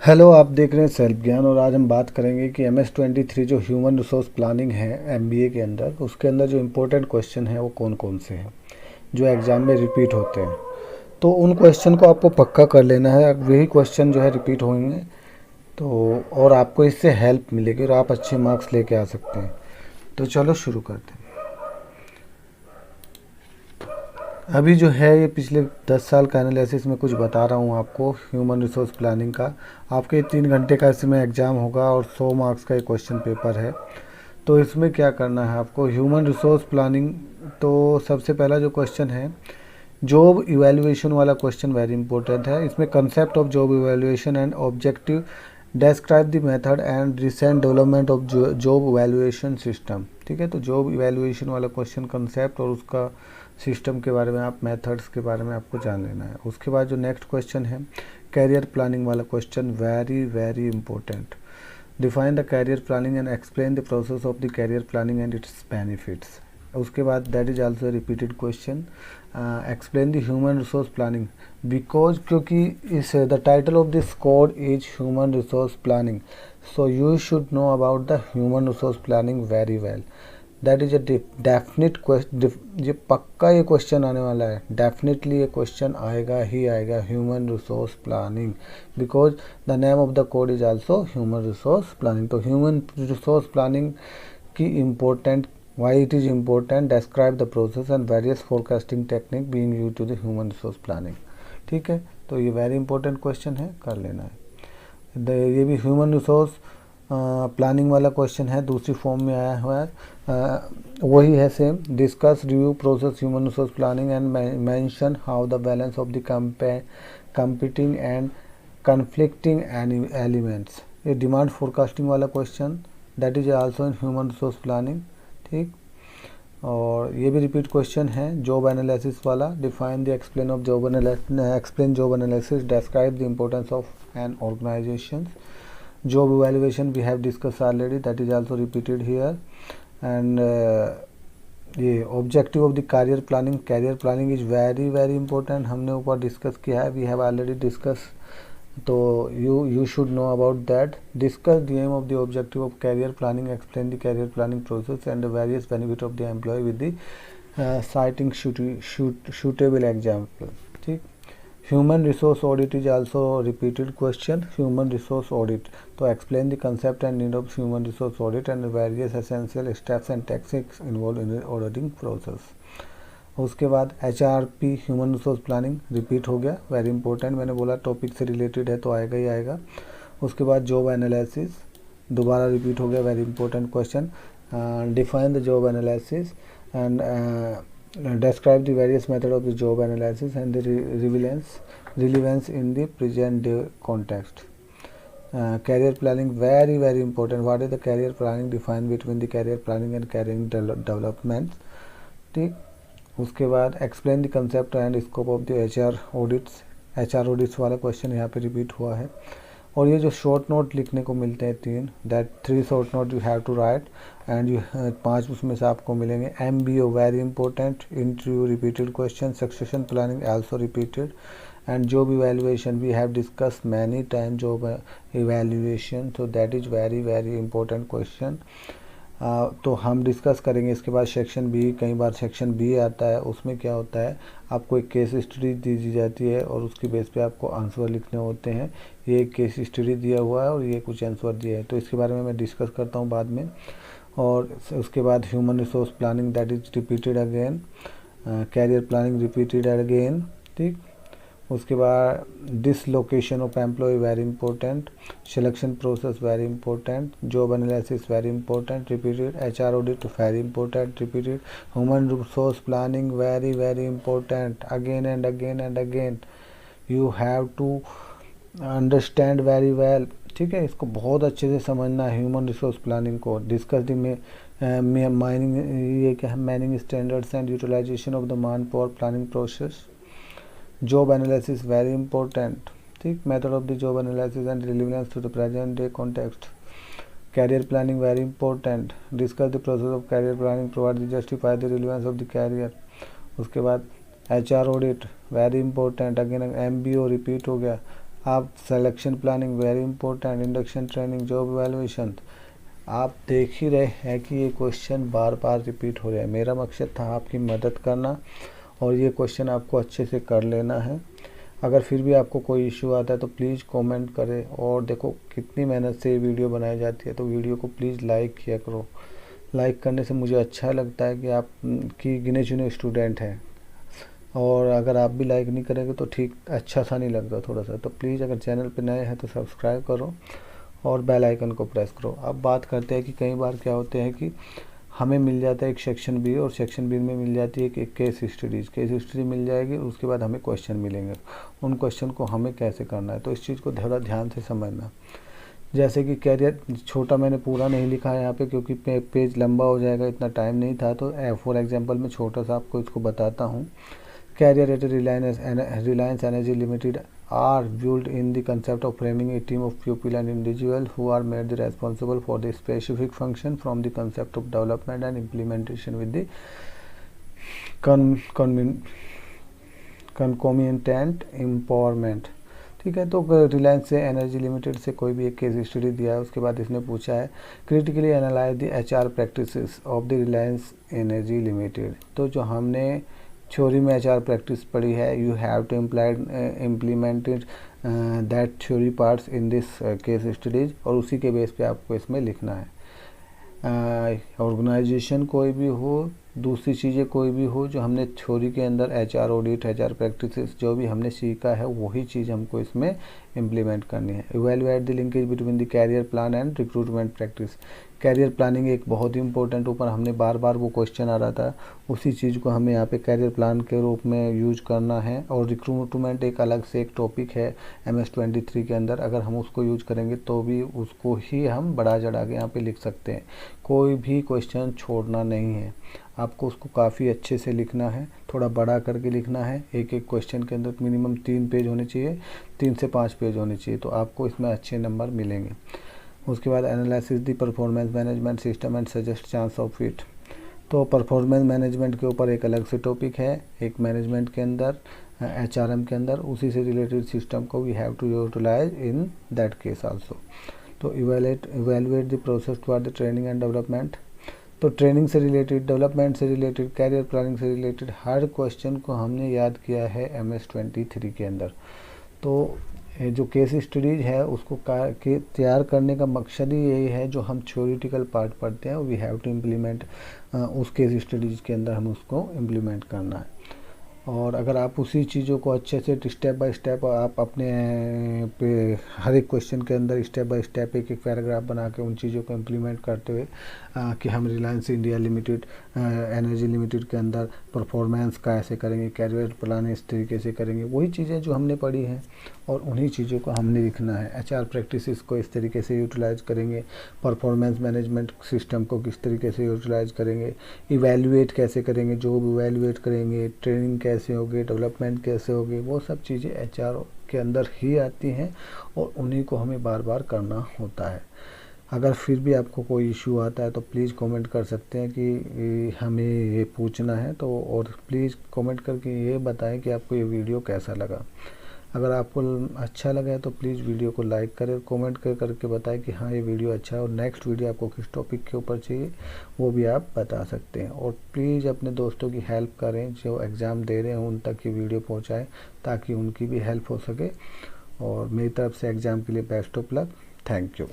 Hello, आप देख रहे हैं सेल्फ ज्ञान और आज हम बात करेंगे कि MS-23 जो ह्यूमन रिसोर्स प्लानिंग है MBA के अंदर, उसके अंदर जो इम्पोर्टेंट क्वेश्चन है वो कौन कौन से हैं जो एग्ज़ाम में रिपीट होते हैं। तो उन क्वेश्चन को आपको पक्का कर लेना है। वही क्वेश्चन जो है रिपीट होंगे तो और आपको इससे हेल्प मिलेगी और आप अच्छे मार्क्स लेके आ सकते हैं। तो चलो शुरू करते हैं। अभी जो है ये पिछले 10 साल का एनालिसिस में कुछ बता रहा हूँ आपको ह्यूमन रिसोर्स प्लानिंग का। आपके 3 घंटे का इसमें एग्ज़ाम होगा और 100 मार्क्स का एक क्वेश्चन पेपर है। तो इसमें क्या करना है आपको ह्यूमन रिसोर्स प्लानिंग। तो सबसे पहला जो क्वेश्चन है जॉब इवैल्यूएशन वाला क्वेश्चन वेरी इंपॉर्टेंट है। इसमें concept of job evaluation and objective describe the method and recent development of job evaluation system. ठीक है, तो जॉब इवैल्यूएशन वाला क्वेश्चन कंसेप्ट और उसका सिस्टम के बारे में, आप मेथड्स के बारे में आपको जान लेना है। उसके बाद जो नेक्स्ट क्वेश्चन है कैरियर प्लानिंग वाला question, very very important. Define the career planning and explain the process of the career planning and its benefits. उसके बाद that is also repeated question, explain the human resource planning because क्योंकि is the title of this code is human resource planning, so you should know about the human resource planning very well. That is a definite question. ये पक्का ये question आने वाला है, definitely ये question आएगा ही आएगा, human resource planning, because the name of the code is also human resource planning. तो ह्यूमन रिसोर्स प्लानिंग की important, why it is important, describe the process and various forecasting technique being used to the human resource planning। ठीक है, तो ये very important question है, कर लेना है। ये भी ह्यूमन रिसोर्स प्लानिंग वाला क्वेश्चन है, दूसरी फॉर्म में आया हुआ है। वही है same, discuss review process human resource planning and mention how the balance of the competing and conflicting elements. ये डिमांड फोरकास्टिंग वाला question, that is also in human resource planning. ठीक, और ये भी रिपीट क्वेश्चन है जॉब एनालिसिस वाला, define the explain of job analysis, explain job analysis, describe the importance of an organization. job evaluation we have discussed already, that is also repeated here। and ये objective of the career planning, career planning is very very important, हमने ऊपर discuss किया है, we have already discuss, तो you should know about that। discuss the aim of the objective of career planning, explain the career planning process and the various benefit of the employee with the citing suitable example। ठीक, human resource audit is also repeated question, human resource audit, तो explain the concept and need of human resource audit and various essential steps and techniques involve in auditing process. उसके बाद HRP human resource planning repeat हो गया, very important, मैंने बोला topic से related है तो आएगा ही आएगा। उसके बाद जॉब एनालिसिस दोबारा रिपीट हो गया, very important question. Define the job analysis and describe the various method of the job analysis and the relevance in the present day context। career planning very very important, what is the career planning, define between the career planning and career development। ठीक, उसके बाद explain the concept and scope of the HR audits वाला question यहाँ पे repeat हुआ है। और ये जो शॉर्ट नोट लिखने को मिलते हैं three short note you have to write and you 5 उसमें से आपको मिलेंगे। MBO very important, interview repeated question, succession planning also repeated and job evaluation we have discuss many time job evaluation, तो that is very very important question. तो हम discuss करेंगे। इसके बाद सेक्शन बी, कई बार सेक्शन बी आता है, उसमें क्या होता है आपको एक केस स्टडी दी जाती है और उसकी बेस पे आपको आंसर लिखने होते हैं। ये एक केस स्टडी दिया हुआ है और ये कुछ आंसर दिया है, तो इसके बारे में मैं डिस्कस करता हूँ बाद में। और उसके बाद human resource planning that is repeated again, career planning repeated again. ठीक, उसके बाद dislocation of employ very important, selection process very important, job analysis very important repeated, HR audit very important repeated, human resource planning very very important again and again and again, you have to understand very well. ठीक है, इसको बहुत अच्छे से समझना है human resource planning को। Discuss the mining, ये क्या है, manning standards and utilization of the man power planning process. Job analysis very important. ठीक, method of the job analysis and relevance to the present day context. Career planning very important, discuss the process of career planning, provide the justify the relevance of the career. उसके बाद HR audit very important, again MBO repeat हो गया, आप selection planning very important, induction training, job evaluation. आप देख ही रहे हैं कि ये क्वेश्चन बार बार रिपीट हो रहे हैं। मेरा मकसद था आपकी मदद करना और ये क्वेश्चन आपको अच्छे से कर लेना है। अगर फिर भी आपको कोई इशू आता है तो प्लीज़ कमेंट करें। और देखो कितनी मेहनत से ये वीडियो बनाई जाती है, तो वीडियो को प्लीज़ लाइक किया करो। लाइक करने से मुझे अच्छा लगता है कि आप की गिने चुने स्टूडेंट हैं, और अगर आप भी लाइक नहीं करेंगे तो ठीक अच्छा सा नहीं लगता थोड़ा सा। तो प्लीज़ अगर चैनल पे नए हैं तो सब्सक्राइब करो और बेल आइकन को प्रेस करो। अब बात करते हैं कि कई बार क्या होते हैं कि हमें मिल जाता है एक सेक्शन बी, और सेक्शन बी में मिल जाती है एक केस स्टडीज़। केस स्टडी मिल जाएगी, उसके बाद हमें क्वेश्चन मिलेंगे। उन क्वेश्चन को हमें कैसे करना है, तो इस चीज़ को थोड़ा ध्यान से समझना। जैसे कि कैरियर, छोटा मैंने पूरा नहीं लिखा है यहाँ पे क्योंकि पेज लंबा हो जाएगा, इतना टाइम नहीं था। तो फॉर एग्जांपल मैं छोटा सा आपको इसको बताता हूँ। Carrier at Reliance Energy Limited are built in the concept of framing a team of people and individuals who are made responsible for the specific function from the concept of development and implementation with the concomitant empowerment। ठीक है, तो रिलायंस से energy limited से कोई भी एक case study दिया है, उसके बाद इसने पूछा है critically analyse the HR practices of the Reliance energy limited. तो जो हमने थ्योरी में एचआर प्रैक्टिस पढ़ी है, you have to implemented that theory parts in this case studies, और उसी के बेस पे आपको इसमें लिखना है। ऑर्गेनाइजेशन कोई भी हो, दूसरी चीज़ें कोई भी हो, जो हमने थ्योरी के अंदर एचआर ऑडिट, एचआर प्रैक्टिसेस जो भी हमने सीखा है वही चीज़ हमको इसमें इम्प्लीमेंट करनी है। Evaluate the linkage between the career plan and recruitment practice. Career planning एक बहुत ही इंपॉर्टेंट, ऊपर हमने बार बार वो क्वेश्चन आ रहा था, उसी चीज़ को हमें यहाँ पे कैरियर प्लान के रूप में यूज करना है। और रिक्रूटमेंट एक अलग से एक टॉपिक है MS-23 के अंदर, अगर हम उसको यूज करेंगे तो भी उसको ही हम बढ़ा चढ़ा के यहाँ पे लिख सकते हैं। कोई भी क्वेश्चन छोड़ना नहीं है, आपको उसको काफ़ी अच्छे से लिखना है, थोड़ा बड़ा करके लिखना है। एक एक क्वेश्चन के अंदर मिनिमम 3 पेज होने चाहिए, 3 से 5 पेज होने चाहिए, तो आपको इसमें अच्छे नंबर मिलेंगे। उसके बाद analysis the performance management system and suggest chance of it. तो परफॉर्मेंस मैनेजमेंट के ऊपर एक अलग से टॉपिक है, एक मैनेजमेंट के अंदर HRM के अंदर, उसी से रिलेटेड सिस्टम को we have to utilize in that case also. तो evaluate the process toward the training and development. तो ट्रेनिंग से रिलेटेड, डेवलपमेंट से रिलेटेड, कैरियर प्लानिंग से रिलेटेड हर क्वेश्चन को हमने याद किया है MS-23 के अंदर। तो जो केस स्टडीज है उसको तैयार करने का मकसद ही यही है, जो हम थ्योरेटिकल पार्ट पढ़ते हैं वी हैव टू इम्प्लीमेंट, उस केस स्टडीज के अंदर हम उसको इम्प्लीमेंट करना है। और अगर आप उसी चीज़ों को अच्छे से स्टेप बाय स्टेप आप अपने पे हर एक क्वेश्चन के अंदर स्टेप बाय स्टेप एक एक पैराग्राफ बना के उन चीज़ों को इम्प्लीमेंट करते हुए कि हम Reliance India limited energy limited के अंदर परफॉर्मेंस का ऐसे करेंगे, कैरियर प्लान इस तरीके से करेंगे, वही चीज़ें जो हमने पढ़ी हैं और उन्हीं चीज़ों को हमने लिखना है। HR प्रैक्टिसेस को इस तरीके से यूटिलाइज करेंगे, परफॉर्मेंस मैनेजमेंट सिस्टम को किस तरीके से यूटिलाइज करेंगे, इवैल्यूएट कैसे करेंगे, जॉब इवैल्यूएट करेंगे, ट्रेनिंग कैसे होगी, डेवलपमेंट कैसे होगी, वो सब चीज़ें HR के अंदर ही आती हैं और उन्हीं को हमें बार बार करना होता है। अगर फिर भी आपको कोई इशू आता है तो प्लीज़ कमेंट कर सकते हैं कि हमें ये पूछना है, तो और प्लीज़ कमेंट करके ये बताएं कि आपको ये वीडियो कैसा लगा। अगर आपको अच्छा लगा है तो प्लीज़ वीडियो को लाइक करें, कमेंट करके बताएं कि हाँ ये वीडियो अच्छा है, और नेक्स्ट वीडियो आपको किस टॉपिक के ऊपर चाहिए वो भी आप बता सकते हैं। और प्लीज़ अपने दोस्तों की हेल्प करें जो एग्ज़ाम दे रहे हैं, उन तक ये वीडियो पहुँचाएँ ताकि उनकी भी हेल्प हो सके। और मेरी तरफ से एग्ज़ाम के लिए best of luck. Thank you.